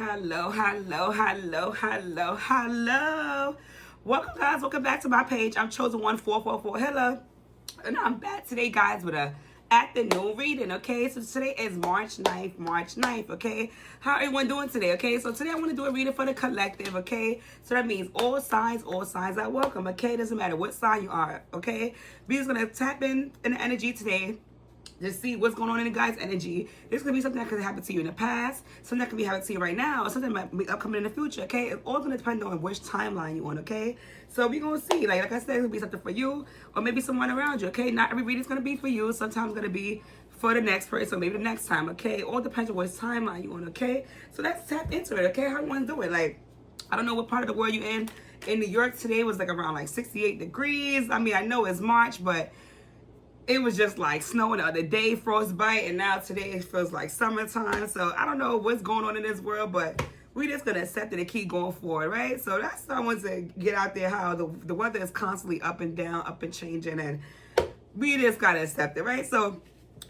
Hello, hello, hello, hello, hello. Welcome, guys. Welcome back to my page. I'm Chosen1444. Hello. And I'm back today, guys, with a afternoon reading, okay? So today is March 9th, okay? How everyone doing today, okay? So today I want to do a reading for the collective, okay? So that means all signs are welcome, okay? Doesn't matter what sign you are, okay? We're just going to tap in the energy today. Just see what's going on in the guy's energy. This could be something that could happen to you in the past, something that could be happening to you right now, or something that might be upcoming in the future, okay? It's all going to depend on which timeline you're on, okay? So we're going to see. Like I said, it could be something for you or maybe someone around you, okay? Not every reading's going to be for you. Sometimes it's going to be for the next person, maybe the next time, okay? It all depends on which timeline you're on, okay? So let's tap into it, okay? How everyone's doing? Like, I don't know what part of the world you're in. In New York today was like around like 68 degrees. I mean, I know it's March, but it was just like snowing the other day, frostbite, and now today it feels like summertime. So I don't know what's going on in this world, but we just gonna accept it and keep going forward, right? So that's what I want to get out there, how the weather is constantly up and down, up and changing, and we just gotta accept it, right? So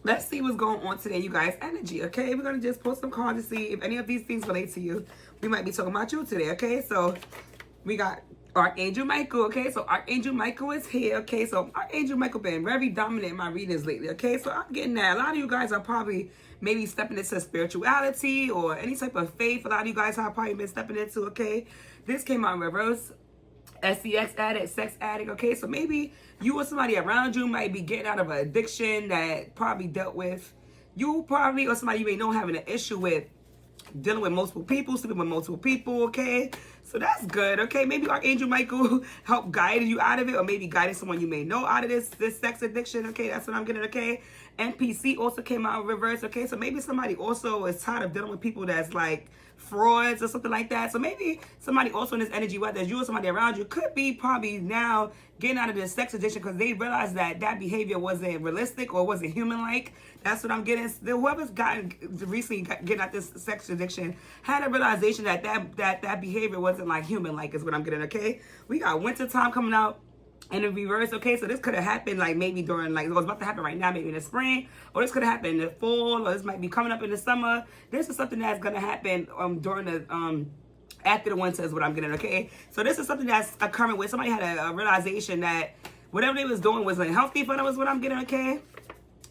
let's see what's going on today, you guys. Energy, okay? We're gonna just pull some cards to see if any of these things relate to you. We might be talking about you today, okay? So we got Archangel Michael, okay? So Archangel Michael is here, okay? So Archangel Michael been very dominant in my readings lately, okay? So I'm getting that. A lot of you guys are probably maybe stepping into spirituality or any type of faith. A lot of you guys have probably been stepping into, okay? This came out in reverse. S.E.X addict, sex addict, okay? So maybe you or somebody around you might be getting out of an addiction that probably dealt with you probably, or somebody you may know having an issue with dealing with multiple people, sleeping with multiple people, okay? So that's good, okay? Maybe Archangel Michael helped guide you out of it, or maybe guiding someone you may know out of this sex addiction, okay? That's what I'm getting, okay? NPC also came out in reverse, okay? So maybe somebody also is tired of dealing with people that's like frauds or something like that. So maybe somebody also in this energy, whether it's you or somebody around you, could be probably now getting out of this sex addiction because they realized that that behavior wasn't realistic or wasn't human-like. That's what I'm getting. Whoever's gotten recently getting out this sex addiction had a realization that behavior wasn't like human-like is what I'm getting, okay? We got winter time coming out in the reverse, okay? So this could have happened like maybe during, like, it was about to happen right now, maybe in the spring, or this could have happened in the fall, or this might be coming up in the summer. This is something that's going to happen during the after the winter is what I'm getting, okay? So this is something that's occurring where somebody had a realization that whatever they was doing wasn't healthy for them is what I'm getting, okay?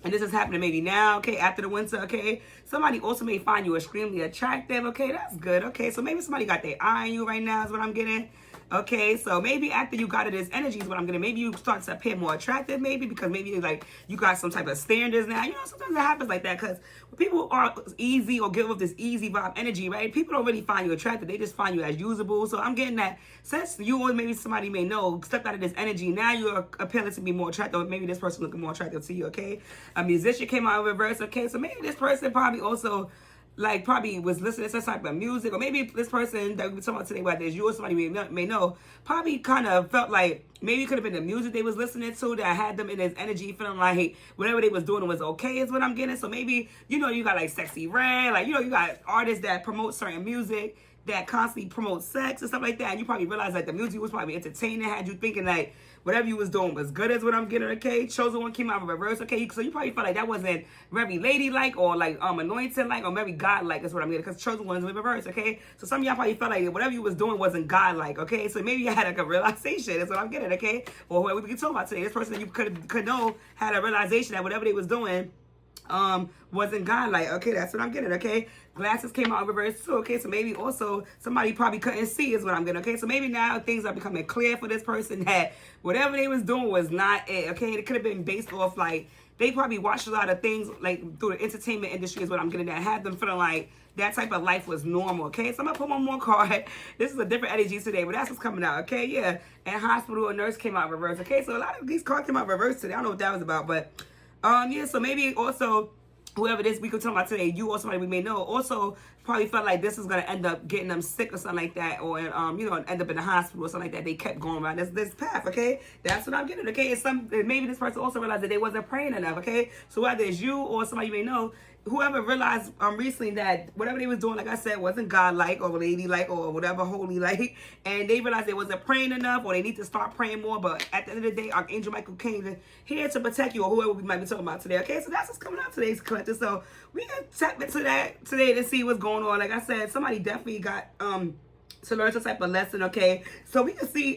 And this is happening maybe now, okay, after the winter, okay? Somebody also may find you extremely attractive, okay? That's good, okay? So maybe somebody got their eye on you right now is what I'm getting. Okay, so maybe after you got it, this energy is what I'm getting. Maybe you start to appear more attractive, maybe, because maybe like you got some type of standards now. You know, sometimes it happens like that because people are easy or give up this easy vibe energy, right? People don't really find you attractive. They just find you as usable. So I'm getting that since you or maybe somebody may know stepped out of this energy, now you're appearing to be more attractive. Or maybe this person looking more attractive to you, okay? A musician came out in reverse, okay? So maybe this person probably also probably was listening to some type of music, or maybe this person that we're talking about today, whether it's you or somebody may know, probably kind of felt like maybe it could have been the music they was listening to that had them in this energy, feeling like whatever they was doing was okay is what I'm getting. So maybe, you know, you got like Sexy Red, like, you know, you got artists that promote certain music that constantly promote sex and stuff like that, and you probably realize that the music was probably entertaining, had you thinking like whatever you was doing was good is what I'm getting, okay? Chosen One came out in reverse, okay? So you probably felt like that wasn't very ladylike or like anointed-like or very God-like is what I'm getting, because Chosen One is in reverse, okay? So some of y'all probably felt like whatever you was doing wasn't God-like, okay? So maybe you had like a realization is what I'm getting, okay? Or whoever we can talk about today, this person that you could know had a realization that whatever they was doing wasn't God-like, okay? That's what I'm getting, okay? Glasses came out in reverse too, okay? So maybe also somebody probably couldn't see is what I'm getting, okay? So maybe now things are becoming clear for this person that whatever they was doing was not it, okay? It could have been based off like they probably watched a lot of things like through the entertainment industry is what I'm getting, that had them feeling like that type of life was normal, okay? So I'm gonna put one more card. This is a different energy today, but that's what's coming out, okay? Yeah. And hospital, a nurse came out in reverse, okay? So a lot of these cards came out in reverse today. I don't know what that was about, but yeah, so maybe also whoever this we could talk about today, you or somebody we may know, also probably felt like this is gonna end up getting them sick or something like that, or you know, end up in the hospital or something like that. They kept going around this path, okay? That's what I'm getting, okay? Maybe this person also realized that they wasn't praying enough, okay? So whether it's you or somebody you may know whoever realized recently that whatever they was doing, like I said, wasn't God-like or lady-like or whatever holy-like, and they realized they wasn't praying enough or they need to start praying more. But at the end of the day, Archangel Michael came here to protect you, or whoever we might be talking about today. Okay, so that's what's coming out today's collective. So we can tap into that today to see what's going on. Like I said, somebody definitely got to learn some type of lesson. Okay, so we can see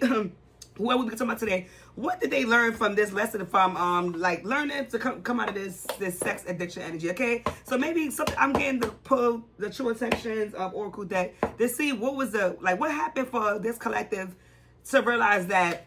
whoever we talking about today, what did they learn from this lesson, from like learning to come out of this sex addiction energy. Okay, so maybe something I'm getting to pull the true intentions of Oracle deck to see what was what happened for this collective to realize that,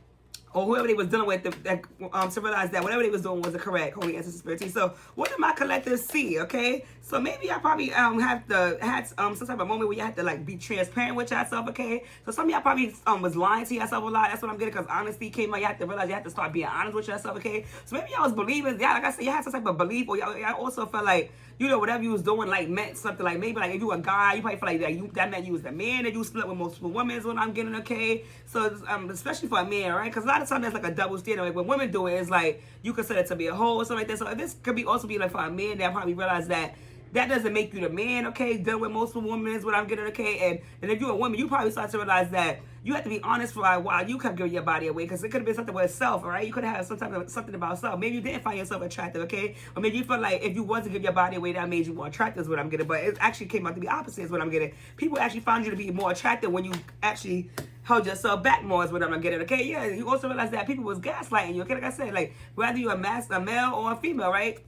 or whoever they was dealing with, to realize that whatever they was doing was the correct holy ancestor spirit. So what did my collective see? Okay, so maybe I probably had some type of moment where you had to like be transparent with yourself. Okay, so some of y'all probably was lying to yourself a lot. That's what I'm getting, because honesty came out. You have to realize you have to start being honest with yourself. Okay, so maybe y'all was believers. Yeah, like I said, you had some type of belief, or y'all also felt like, you know, whatever you was doing like meant something. Like maybe like if you were a guy, you probably feel like that meant you was the man, and you split with multiple women is what I'm getting. Okay, so especially for a man, right? Because a lot of times there's like a double standard. Like when women do it, it's like you consider it to be a hoe or something like that. So this could be also be like for a man that probably realize that that doesn't make you the man. Okay, dealing with multiple women is what I'm getting. Okay, and if you're a woman, you probably start to realize that you have to be honest for a while. You kept giving your body away, because it could have been something with self, all right? You could have had something about self. Maybe you didn't find yourself attractive, okay? Or maybe you felt like if you wasn't giving your body away, that made you more attractive is what I'm getting. But it actually came out to be opposite is what I'm getting. People actually found you to be more attractive when you actually held yourself back more is what I'm getting, okay? Yeah, you also realize that people was gaslighting you, okay? Like I said, like whether you're a male or a female, right?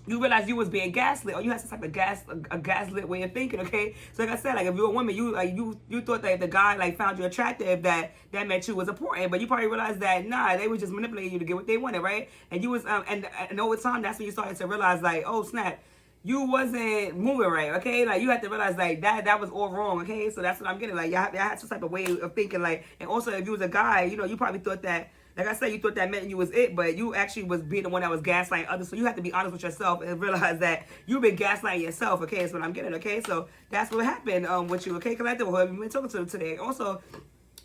You realize you was being gaslit, or you had some type of a gaslit way of thinking, okay? So like I said, like if you're a woman, you thought that if the guy like found you attractive, that meant you was important, but you probably realized that nah, they was just manipulating you to get what they wanted, right? And you was and over time, that's when you started to realize like, oh snap, you wasn't moving right, okay? Like you had to realize like that was all wrong, okay? So that's what I'm getting. Like y'all had some type of way of thinking, like, and also if you was a guy, you know, you probably thought that. Like I said, you thought that meant you was it, but you actually was being the one that was gaslighting others. So you have to be honest with yourself and realize that you've been gaslighting yourself, okay? That's what I'm getting, okay? So that's what happened with you, okay? Collective, whoever you've been talking to today. Also,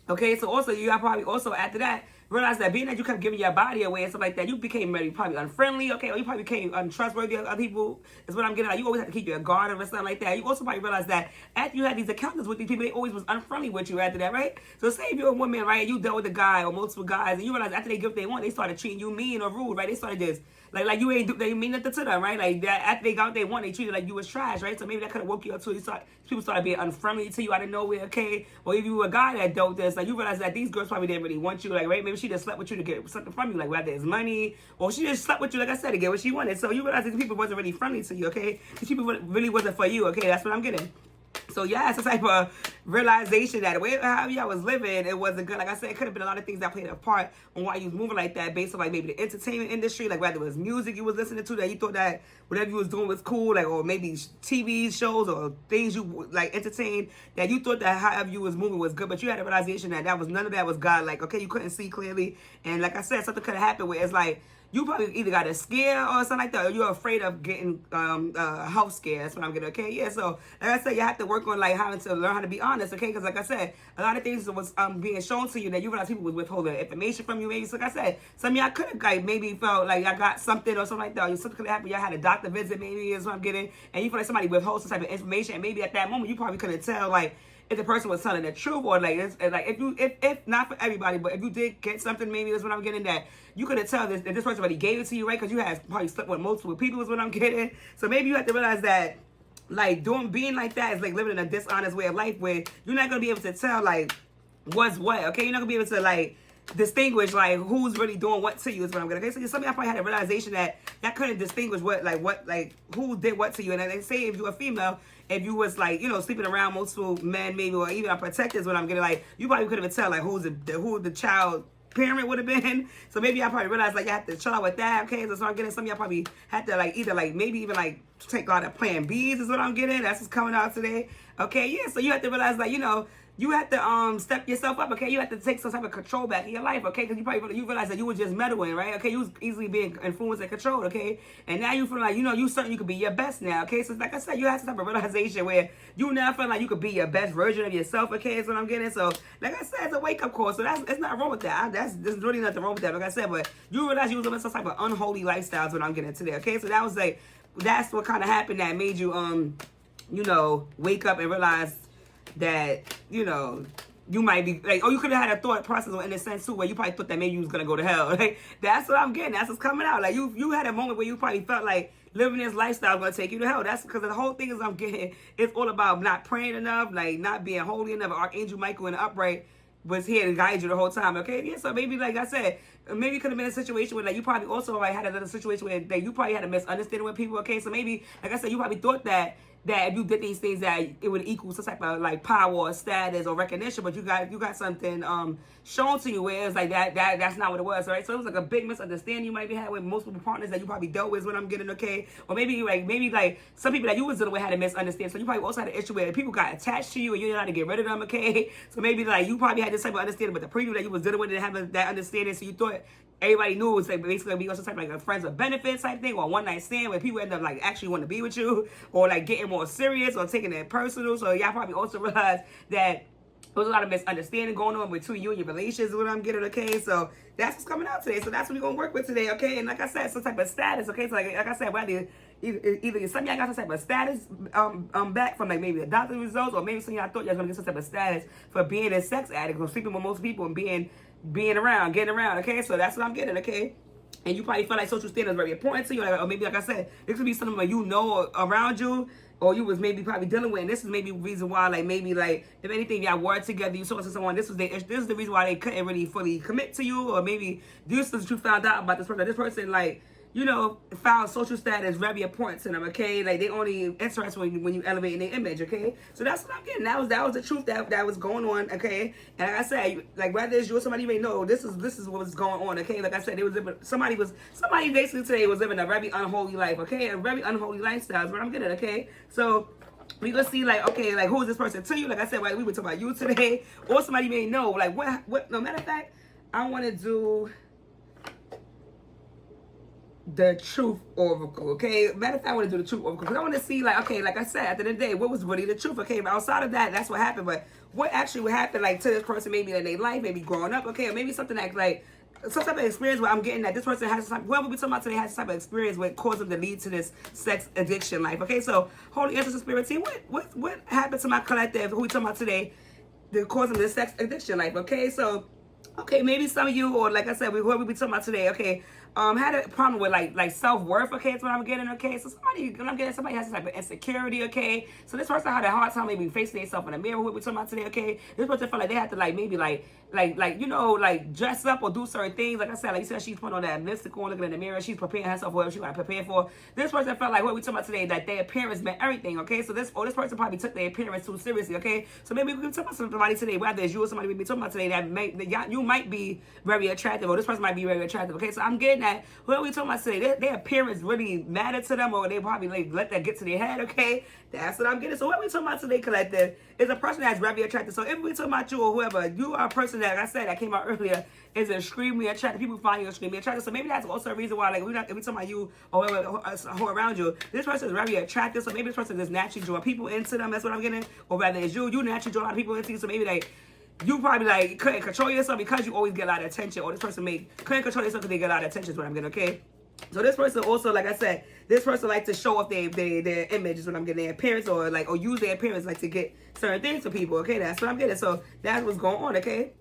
okay, so also you got probably also after that realize that being that you kept giving your body away and stuff like that, you became very probably unfriendly, okay, or you probably became untrustworthy of other people is what I'm getting. Like you always have to keep your guard or something like that. You also probably realize that after you had these encounters with these people, they always was unfriendly with you after that, right? So say if you're a woman, right, you dealt with a guy or multiple guys, and you realize after they give what they want, they started treating you mean or rude, right? They started just like you ain't they mean nothing to them, right? Like that after they got what they want, they treated like you was trash, right? So maybe that could have woke you up too. People started being unfriendly to you out of nowhere, okay? Or if you were a guy that dealt this, like you realize that these girls probably didn't really want you, like right? Maybe she just slept with you to get something from you, like whether it's money, or she just slept with you, like I said, to get what she wanted. So you realize that these people wasn't really friendly to you, okay? These people really wasn't for you, okay? That's what I'm getting. So yeah, it's a type of realization that the way how y'all was living, it wasn't good. Like I said, it could have been a lot of things that played a part on why you was moving like that, based on like maybe the entertainment industry, like whether it was music you was listening to that you thought that whatever you was doing was cool, like, or maybe TV shows or things you like entertained that you thought that however you was moving was good, but you had a realization that was none of that was God. Like okay, you couldn't see clearly, and like I said, something could have happened where it's like you probably either got a scare or something like that, or you're afraid of getting a health scare. That's what I'm getting, okay? Yeah, so like I said, you have to work on like having to learn how to be honest, okay? Because like I said, a lot of things was being shown to you that you realize people was withholding information from you, maybe. So like I said, some of y'all could have like maybe felt like I got something or something like that, or something could have happened. Y'all had a doctor visit, maybe is what I'm getting, and you feel like somebody withholds some type of information, and maybe at that moment you probably couldn't tell like if the person was telling the truth, or like it's like if not for everybody, but if you did get something, maybe that's what I'm getting, that you couldn't tell that this person already gave it to you, right? Because you had probably slept with multiple people is what I'm getting. So maybe you have to realize that like being like that is like living in a dishonest way of life where you're not gonna be able to tell like what's what, okay? You're not gonna be able to like distinguish like who's really doing what to you is what I'm gonna. Okay, so some of y'all probably had a realization that couldn't distinguish what who did what to you. And they say if you're a female, if you was like, you know, sleeping around multiple men maybe, or even unprotected is what I'm getting, like you probably couldn't even tell like who the child parent would have been. So maybe I probably realized like you have to chill out with that, okay? So I'm getting some of y'all probably had to like either like maybe even like take a lot of plan B's is what I'm getting. That's what's coming out today. Okay, yeah, so you have to realize like, you know, you have to step yourself up, okay? You have to take some type of control back in your life, okay? Because you realize that you were just meddling, right? Okay, you was easily being influenced and controlled, okay? And now you feel like, you know, you certain you could be your best now, okay? So like I said, you have some type of realization where you now feel like you could be your best version of yourself, okay? That's what I'm getting. So like I said, it's a wake-up call. So it's not wrong with that. There's really nothing wrong with that, like I said. But you realize you was living some type of unholy lifestyle is what I'm getting today, okay? So that was like that's what kind of happened that made you, you know, wake up and realize that, you know, you might be like, oh, you could have had a thought process in a sense too, where you probably thought that maybe you was gonna go to hell. Like, that's what I'm getting. That's what's coming out. Like, you had a moment where you probably felt like living this lifestyle is gonna take you to hell. That's because the whole thing is I'm getting. It's all about not praying enough, like not being holy enough. Archangel Michael in the upright was here to guide you the whole time. Okay, yeah. So maybe, like I said, maybe it could have been a situation where like you probably also like had another situation where like, you probably had a misunderstanding with people. Okay, so maybe, like I said, you probably thought that if you did these things that it would equal some type of like power or status or recognition, but you got something shown to you where it's like that's not what it was, right? So it was like a big misunderstanding you might be having with multiple partners that you probably dealt with, is what I'm getting, okay? Or maybe like some people that you was dealing with had a misunderstanding, so you probably also had an issue where people got attached to you and you didn't know how to get rid of them, okay? So maybe like you probably had this type of understanding, but the preview that you was dealing with didn't have that understanding, so you thought everybody knew it was like basically be some type of like a friends with benefits type thing, or a one night stand where people end up like actually want to be with you, or like getting more serious or taking it personal. So y'all probably also realized that there was a lot of misunderstanding going on between you and your relations, is what I'm getting, okay? So that's what's coming out today. So that's what we're gonna work with today, okay? And like I said, some type of status, okay? So like I said, whether either some of y'all got some type of status back from like maybe the doctor's results, or maybe some of y'all thought y'all was gonna get some type of status for being a sex addict or sleeping with most people and being around, getting around, okay? So that's what I'm getting, okay? And you probably feel like social standards are very important to you, or maybe like I said, this could be something that you know around you, or you was maybe probably dealing with, and this is maybe the reason why, like maybe like if anything y'all were together, you saw someone, this is the reason why they couldn't really fully commit to you, or maybe this is what you found out about this person. This person like, you know, found social status very important to them, okay? Like they only interested when you elevate their image, okay? So that's what I'm getting. That was the truth that was going on, okay? And like I said, like whether it's you or somebody you may know, this is what was going on, okay? Like I said, somebody basically today was living a very unholy life, okay? A very unholy lifestyle is what I'm getting, okay? So we gonna see like, okay, like who is this person to you? Like I said, we were talking about you today, or somebody you may know. Like what? No matter of fact, I want to do the truth oracle, okay? Matter of fact, I want to do the truth oracle because I want to see, like, okay, like I said, at the end of the day, what was really the truth, okay? But outside of that, that's what happened. But what actually would happen, like, to this person, maybe in their life, maybe growing up, okay? Or maybe something like some type of experience where I'm getting that this person has some, whoever we talking about today has some type of experience what caused them to lead to this sex addiction life, okay? So, Holy Angels and Spirit team, what happened to my collective, who we talking about today, that caused them this sex addiction life, okay? So, okay, maybe some of you, or like I said, whoever we talking about today, okay, had a problem with like self-worth, okay, that's what I'm getting, okay? So somebody has some type of insecurity, okay? So this person had a hard time maybe facing themselves in the mirror, what we talking about today, okay? This person felt like they had to like maybe like you know, like dress up or do certain things. Like I said, like you said, she's putting on that lipstick on, looking in the mirror, she's preparing herself for whatever she got to prepare for. This person felt like what we talking about today, that their appearance meant everything, okay? So this person probably took their appearance too seriously, okay? So maybe we can talk about somebody today, whether it's you or somebody we be talking about today that you might be very attractive, or this person might be very attractive, okay? So I'm getting that whoever we talking about today, their appearance really mattered to them, or they probably like let that get to their head, okay? That's what I'm getting. So what we talking about today, collective, is a person that's very attractive. So if we talking about you or whoever, you are a person that, like I said, that came out earlier, is extremely attractive. People find you extremely attractive. So maybe that's also a reason why, like, if we talking about you or who around you, this person is very attractive. So maybe this person just naturally draw people into them. That's what I'm getting. Or rather, it's you naturally draw a lot of people into you. So maybe like you probably like couldn't control yourself because you always get a lot of attention. Or this person couldn't control yourself because they get a lot of attention. Is what I'm getting. Okay. So this person also, like I said, this person like to show off their image, is what I'm getting, their appearance, or like, or use their appearance like to get certain things to people, okay? That's what I'm getting. So that's what's going on, okay?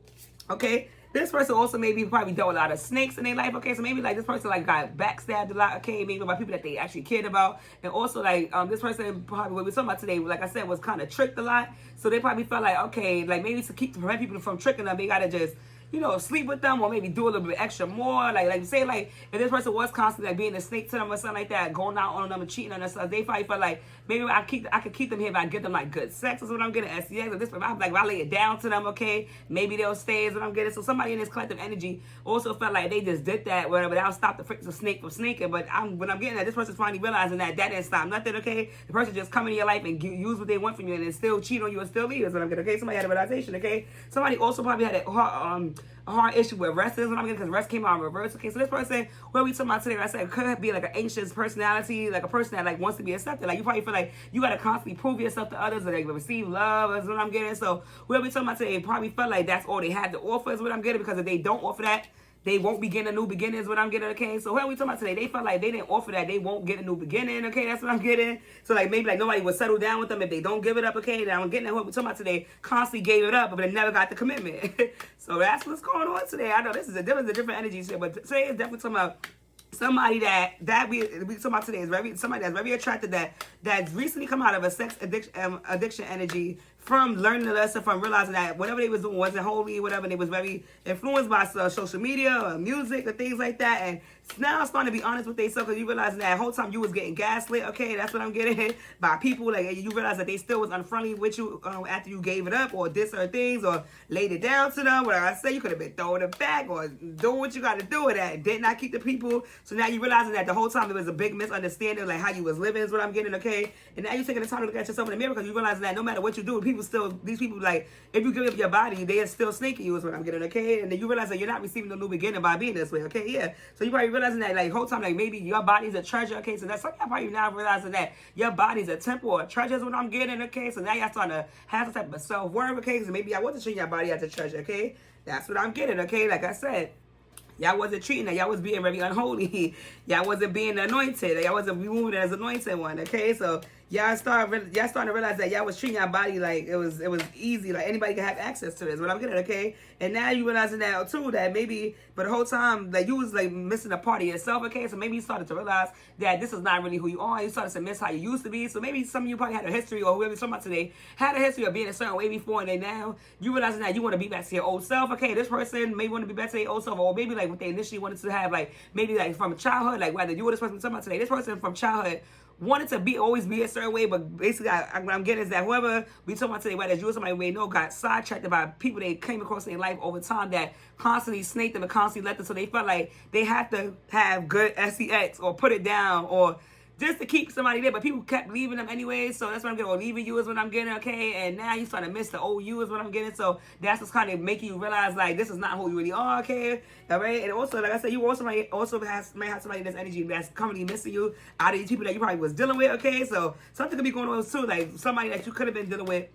Okay? This person also maybe probably dealt with a lot of snakes in their life, okay? So maybe like this person like got backstabbed a lot, okay? Maybe by people that they actually cared about. And also like this person probably, what we're talking about today, like I said, was kind of tricked a lot. So they probably felt like, okay, like maybe to prevent people from tricking them, they gotta just, you know, sleep with them, or maybe do a little bit extra more. Like say, like, if this person was constantly like being a snake to them or something like that, going out on them and cheating on them, stuff, they probably felt like maybe I could keep them here if I get them like good sex, is what I'm getting. S.E.X. Or this, if I lay it down to them, okay, maybe they'll stay, is what I'm getting. So somebody in this collective energy also felt like they just did that, whatever. That'll stop the snake from snaking. But when I'm getting that, this person's finally realizing that didn't stop nothing, okay. The person just come into your life and use what they want from you, and then still cheat on you and still leave, is what I'm getting, okay. Somebody had a realization, okay. Somebody also probably had a hard issue with rest, is what I'm getting, because rest came out in reverse. Okay, so this person, what we talking about today, I said, could be like an anxious personality, like a person that like wants to be accepted. Like you probably feel like you gotta constantly prove yourself to others, or they receive love, is what I'm getting. So what we talking about today probably felt like that's all they had to offer, is what I'm getting, because if they don't offer that, they won't begin a new beginning is what I'm getting, okay? So what are we talking about today? They felt like they didn't offer that, they won't get a new beginning, okay? That's what I'm getting. So like maybe like nobody would settle down with them if they don't give it up, okay? Now I'm getting at what we're talking about today. Constantly gave it up, but they never got the commitment. So that's what's going on today. I know this is a different energy shit, but today is definitely talking about somebody that we talking about today is somebody that's very attracted that's recently come out of a sex addiction energy, from learning the lesson, from realizing that whatever they was doing wasn't holy, whatever, and they was very influenced by social media or music or things like that, and now it's starting to be honest with themselves, because you realizing that whole time you was getting gaslit, okay, that's what I'm getting, by people, like, you realize that they still was unfriendly with you after you gave it up, or did certain things, or laid it down to them, whatever I say, you could have been throwing it back, or doing what you got to do with that, did not keep the people, so now you realizing that the whole time it was a big misunderstanding, like how you was living is what I'm getting, okay, and now you're taking the time to look at yourself in the mirror, because you realizing that no matter what you do, these people, like, if you give up your body, they are still snaking you is what I'm getting, okay? And then you realize that you're not receiving no new beginning by being this way, okay? Yeah. So you probably realizing that, like, whole time, like, maybe your body's a treasure, okay? So that's something y'all probably now realizing that your body's a temple or a treasure is what I'm getting, okay? So now y'all starting to have some type of self-worth, okay? So maybe y'all wasn't treating your body as a treasure, okay? That's what I'm getting, okay? Like I said, y'all wasn't treating that. Y'all was being very unholy. Y'all wasn't being anointed. Y'all wasn't moving as anointed one, okay? So y'all starting to realize that y'all was treating your body like it was easy, like anybody can have access to this. What I'm getting, okay? And now you realizing that too, that maybe, but the whole time like you was like missing a part of yourself, okay? So maybe you started to realize that this is not really who you are. You started to miss how you used to be. So maybe some of you probably had a history, or whoever you're talking about today had a history of being a certain way before, and then now you realizing that you want to be back to your old self, okay? This person may want to be back to their old self, or maybe like what they initially wanted to have, like maybe like from childhood, like whether you or this person we're talking about today, this person from childhood wanted to always be a certain way, but basically what I'm getting is that whoever we talking about today, whether you or somebody we know, got sidetracked by people they came across in their life over time that constantly snaked them and constantly let them, so they felt like they had to have good S.E.X. or put it down, or just to keep somebody there, but people kept leaving them anyway, so that's what I'm getting, or leaving you is what I'm getting, okay, and now you start to miss the old you is what I'm getting, so that's what's kind of making you realize, like, this is not who you really are, okay, all right, and also, like I said, you also might have somebody in this energy that's currently missing you out of these people that you probably was dealing with, okay, so something could be going on too, like somebody that you could have been dealing with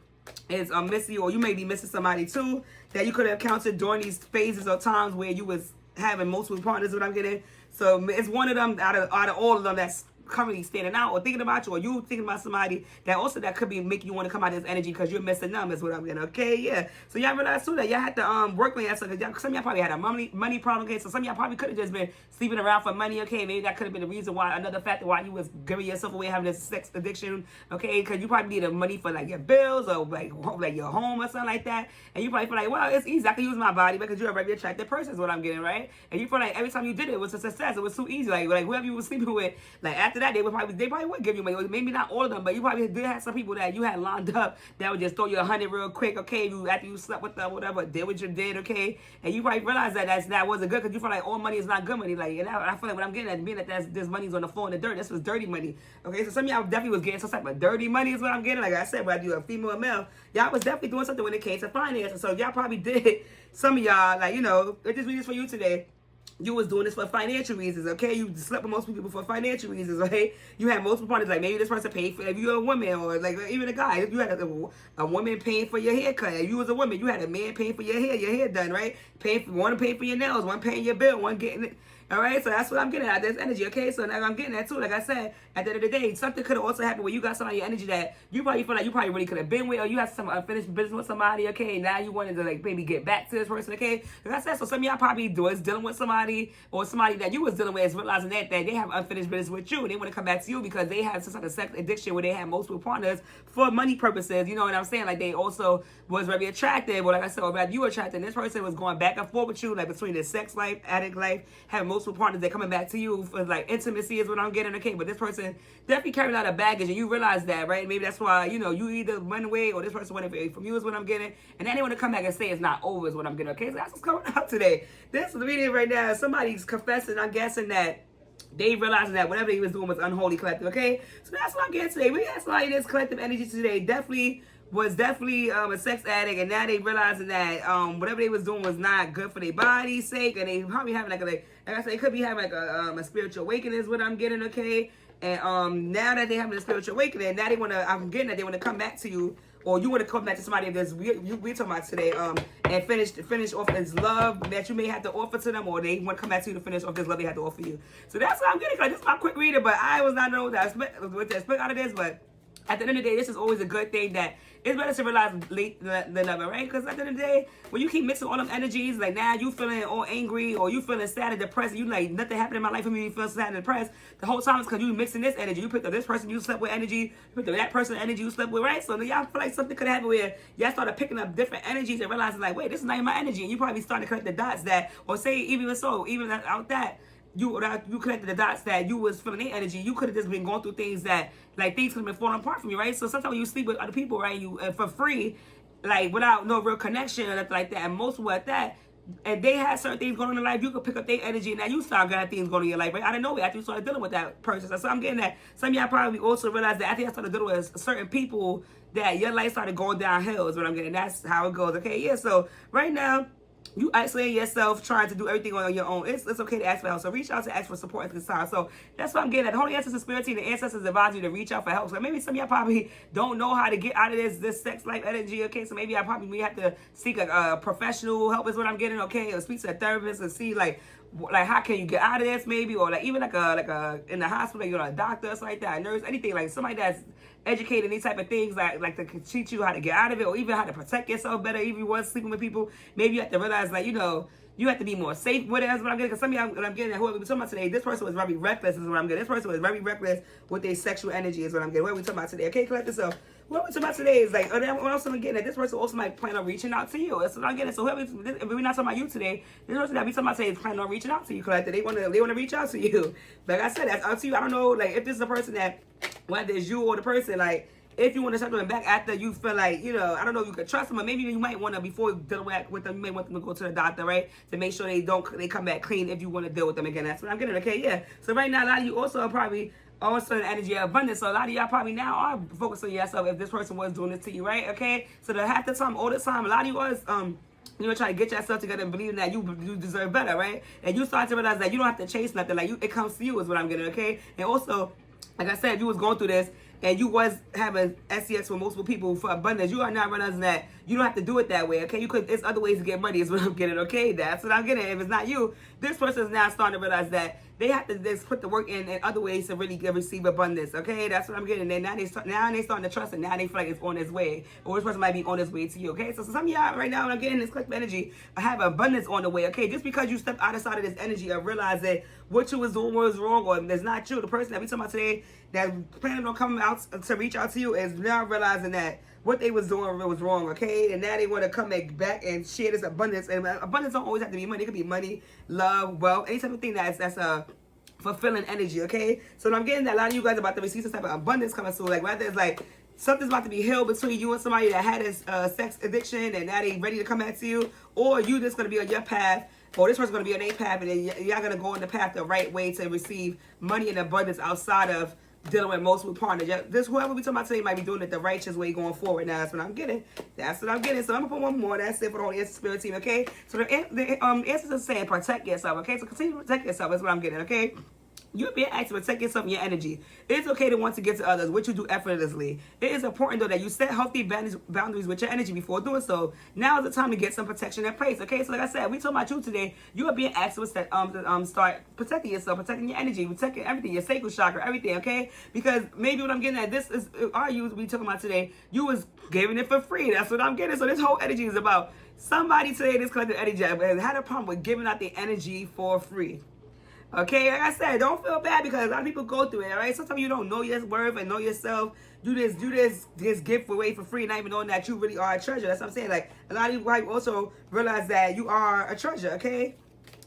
is missing you, or you may be missing somebody too that you could have encountered during these phases or times where you was having multiple partners, what I'm getting, so it's one of them out of all of them that's currently standing out, or thinking about you, or you thinking about somebody that also that could be making you want to come out of this energy because you're missing them is what I'm getting, okay? Yeah. So y'all realize too that y'all had to work on yourself, because some of y'all probably had a money problem, okay? So some of y'all probably could have just been sleeping around for money, okay? Maybe that could have been the reason why, another factor why you was giving yourself away, having this sex addiction, okay? Because you probably needed money for like your bills, or like your home or something like that, and you probably feel like, well, it's easy, I can use my body because you're a very attractive person is what I'm getting, right? And you feel like every time you did it, it was a success, it was too easy, like whoever you was sleeping with, like after that they probably would give you money, or maybe not all of them, but you probably did have some people that you had lined up that would just throw you 100 real quick, okay, after you slept with them, whatever, did what you did, okay, and you probably realized that wasn't good, because you feel like all money is not good money, like, and I feel like what I'm getting at, being that this money's on the floor in the dirt, this was dirty money, okay, so some of y'all definitely was getting some type of dirty money is what I'm getting, like I said, whether you're a female or male, y'all was definitely doing something when it came to finance, so y'all probably did, some of y'all, like, you know, it just reads for you today. You was doing this for financial reasons, okay? You slept with most people for financial reasons, okay? You had multiple partners, like maybe this person paid for, if you're a woman, or like even a guy, if you had a woman paying for your haircut, if you was a woman, you had a man paying for your hair done, right? One paying for your nails, one paying your bill, one getting it. All right, so that's what I'm getting at, this energy, okay? So now I'm getting that too. Like I said, at the end of the day, something could have also happened where you got some of your energy that you probably feel like you probably really could have been with, or you had some unfinished business with somebody, okay? Now you wanted to like maybe get back to this person, okay? Like I said, so some of y'all probably dealing with somebody, or somebody that you was dealing with is realizing that they have unfinished business with you, and they want to come back to you because they have some sort of sex addiction where they have multiple partners for money purposes. You know what I'm saying? Like they also was very attractive, or like I said, or rather you attracted, and this person was going back and forth with you, like between the sex life, addict life, having multiple partners that coming back to you for like intimacy is what I'm getting, okay? But this person definitely carried a lot of baggage, and you realize that, right? Maybe that's why, you know, you either went away or this person went away from you is what I'm getting, and then they want to come back and say it's not over is what I'm getting, okay? So that's what's coming out today. This is the reading right now. Somebody's confessing, I'm guessing, that they realizing that whatever he was doing was unholy collective, okay? So that's what I'm getting today. We had somebody in this collective energy today was definitely a sex addict, and now they realizing that whatever they was doing was not good for their body's sake, and they probably having like I said, it could be having like a spiritual awakening is what I'm getting, okay? And now that they having a spiritual awakening, now they want to, I'm getting that they want to come back to you or you want to come back to somebody that's we talking about today, and finish off this love that you may have to offer to them, or they want to come back to you to finish off this love they have to offer you. So that's what I'm getting. Like, this is my quick reader, but I was not know what to expect out of this, but at the end of the day, this is always a good thing that it's better to realize late than never, right? Because at the end of the day, when you keep mixing all them energies, like now you feeling all angry or you feeling sad and depressed, you like nothing happened in my life for me, you feel sad and depressed. The whole time it's because you mixing this energy. You picked up this person you slept with energy, you picked up that person energy you slept with, right? So then y'all feel like something could happen where y'all started picking up different energies and realizing like, wait, this is not even my energy. And you probably starting to connect the dots that, or say even so, even out that, you connected the dots that you was feeling their energy. You could have just been going through things that, like, things could have been falling apart from you, right? So sometimes when you sleep with other people, right, you for free, like without no real connection or nothing like that, and most people at that, and they had certain things going on in their life, you could pick up their energy, and now you start getting things going on in your life, right? I didn't know it after you started dealing with that person. So I'm getting that some of y'all probably also realize that after y'all started dealing with certain people, that your life started going downhill is what I'm getting. That's how it goes, okay? Yeah, so right now, you isolating yourself, trying to do everything on your own. It's okay to ask for help. So reach out to ask for support at this time. So that's what I'm getting at. The Holy Ancestors Spirit Team, the ancestors advise you to reach out for help. So maybe some of y'all probably don't know how to get out of this sex life energy. Okay, so maybe I probably have to seek a professional help is what I'm getting. Okay, or speak to a therapist and see like how can you get out of this maybe, or like even like a in the hospital, you know, a doctor or something like that, a nurse, anything, like somebody that's educated in these type of things, like to teach you how to get out of it, or even how to protect yourself better. Even when sleeping with people, maybe you have to realize, like, you know, you have to be more safe with it. That's what I'm getting. Because some of y'all, what I'm getting at, whoever we're talking about today, this person was very reckless. Is what I'm getting. This person was very reckless with their sexual energy. Is what I'm getting. What are we talking about today? Okay, collect yourself. What we're talking about today is like, what else am I getting at? This person also might plan on reaching out to you. That's what I'm getting. So whoever, if we're not talking about you today, this person that we talking about today is planning on reaching out to you. Collector, they want to reach out to you. Like I said, that's up to you. I don't know, like if this is a person that, whether it's you or the person, like, if you want to start doing back after you feel like, you know, I don't know if you could trust them, or maybe you might want to, before dealing with them, you may want them to go to the doctor, right? To make sure they come back clean if you want to deal with them again. That's what I'm getting, okay? Yeah. So right now, a lot of you also are probably also in energy of abundance. So a lot of y'all probably now are focused on yourself if this person was doing this to you, right? Okay? So the half the time, all the time, a lot of you was, you know, trying to get yourself together and believing that you deserve better, right? And you start to realize that you don't have to chase nothing. Like, it comes to you is what I'm getting, okay? And also, like I said, you was going through this, and you was having S.E.X with multiple people for abundance, you are not realizing that you don't have to do it that way, okay? There's other ways to get money is what I'm getting, okay? That's what I'm getting. If it's not you, this person is now starting to realize that they have to just put the work in other ways to really receive abundance, okay? That's what I'm getting. And now they starting to trust it. Now they feel like it's on its way. Or this person might be on its way to you, okay? So some of y'all right now, when I'm getting this collective energy, I have abundance on the way, okay? Just because you step outside of this energy of realizing what you was doing was wrong, or it's not you, the person that we talking about today that planning on coming out to reach out to you is now realizing that what they was doing was wrong, okay? And now they want to come back and share this abundance. And abundance don't always have to be money. It could be money, love, wealth, any type of thing that's a fulfilling energy, okay? So I'm getting that a lot of you guys are about to receive some type of abundance coming soon. Like, whether it's like something's about to be healed between you and somebody that had this sex addiction and now they ready to come back to you, or you just going to be on your path, or this person's going to be on their path, and then y'all going to go on the path the right way to receive money and abundance outside of dealing with multiple partners. This whoever we talking about today might be doing it the righteous way going forward. Now that's what I'm getting. That's what I'm getting. So I'm gonna put one more. That's it for the whole Ancestor Spirit Team. Okay. So the ancestors are saying protect yourself. Okay. So continue to protect yourself. That's what I'm getting. Okay. You're being asked to protect yourself and your energy. It's okay to want to get to others, which you do effortlessly. It is important, though, that you set healthy boundaries with your energy before doing so. Now is the time to get some protection in place, okay? So like I said, we talking about you today. You are being asked to start protecting yourself, protecting your energy, protecting everything, your sacral chakra, everything, okay? Because maybe what I'm getting at, this is our use we talking about today, you was giving it for free. That's what I'm getting. So this whole energy is about somebody today, this collective energy, has had a problem with giving out the energy for free. Okay, like I said, don't feel bad because a lot of people go through it, all right? Sometimes you don't know your worth and know yourself. You just give away for free, not even knowing that you really are a treasure. That's what I'm saying. Like, a lot of you also realize that you are a treasure, okay?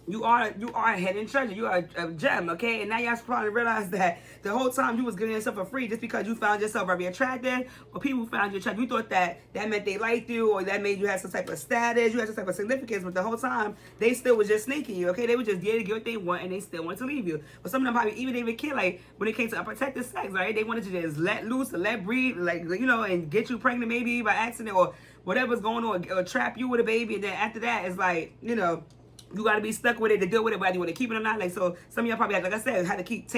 You are a hidden treasure. You are a gem, okay? And now y'all probably realize that the whole time you was giving yourself for free just because you found yourself very attractive, or people found you attractive. You thought that meant they liked you, or that made you have some type of status, you had some type of significance, but the whole time they still was just sneaking you, okay? They were just there to get what they want, and they still want to leave you. But some of them probably even didn't care, like when it came to unprotected sex, right? They wanted to just let loose, to let breathe, like, you know, and get you pregnant maybe by accident or whatever's going on, or trap you with a baby, and then after that it's like, you know, you got to be stuck with it to deal with it, whether you want to keep it or not. Like, so some of y'all probably, like I said, had to keep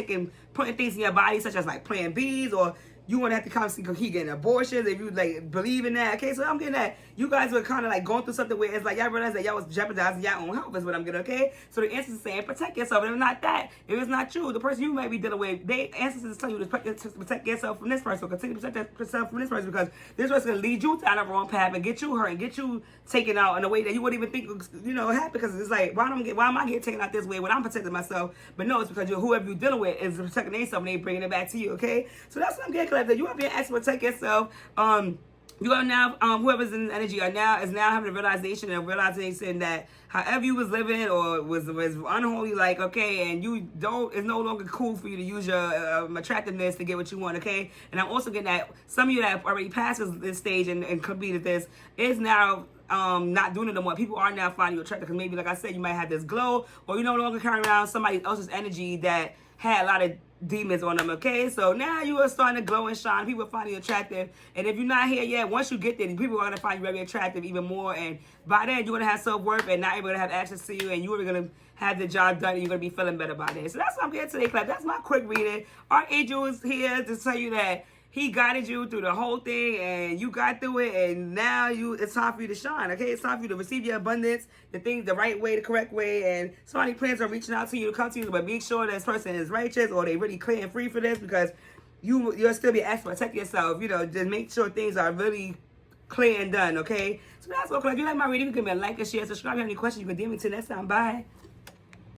putting things in your body, such as like Plan Bs, or you want to have to constantly keep getting abortions, if you like believe in that. Okay, so I'm getting that you guys were kind of like going through something where it's like y'all realize that y'all was jeopardizing your own health is what I'm getting. Okay, so the answer is saying protect yourself. And if not that, if it's not you, the person you might be dealing with, they ancestors tell you to protect yourself from this person. Continue to protect yourself from this person, because this person can lead you down the wrong path and get you hurt and get you taken out in a way that you wouldn't even think, you know, happen. Because it's like, why am I getting taken out this way when I'm protecting myself? But no, it's because whoever you're dealing with is protecting themselves and they bringing it back to you. Okay, so that's what I'm getting. That you are being asked to protect yourself. You are now, whoever's in energy is now having a realization that however you was living or was unholy, like, okay, and you don't, it's no longer cool for you to use your attractiveness to get what you want, okay? And I'm also getting that some of you that have already passed this stage and completed this is now not doing it no more. People are now finding you attractive because maybe, like I said, you might have this glow, or you no longer carrying around somebody else's energy that had a lot of demons on them, okay? So now you are starting to glow and shine. People are finding you attractive. And if you're not here yet, once you get there, people are going to find you very attractive even more. And by then, you're going to have self-worth and not even going to have access to you. And you're going to have the job done and you're going to be feeling better by then. So that's what I'm getting today, class. That's my quick reading. Our angel is here to tell you that he guided you through the whole thing and you got through it, and now it's time for you to shine, okay? It's time for you to receive your abundance, the things the right way, the correct way, and somebody plans on reaching out to you to come to you, but make sure this person is righteous or they really clear and free for this, because you'll still be asked to protect yourself. You know, just make sure things are really clear and done, okay? So that's what, if you like my reading, you can give me a like, and share, subscribe. If you have any questions, you can DM me till next time. Bye.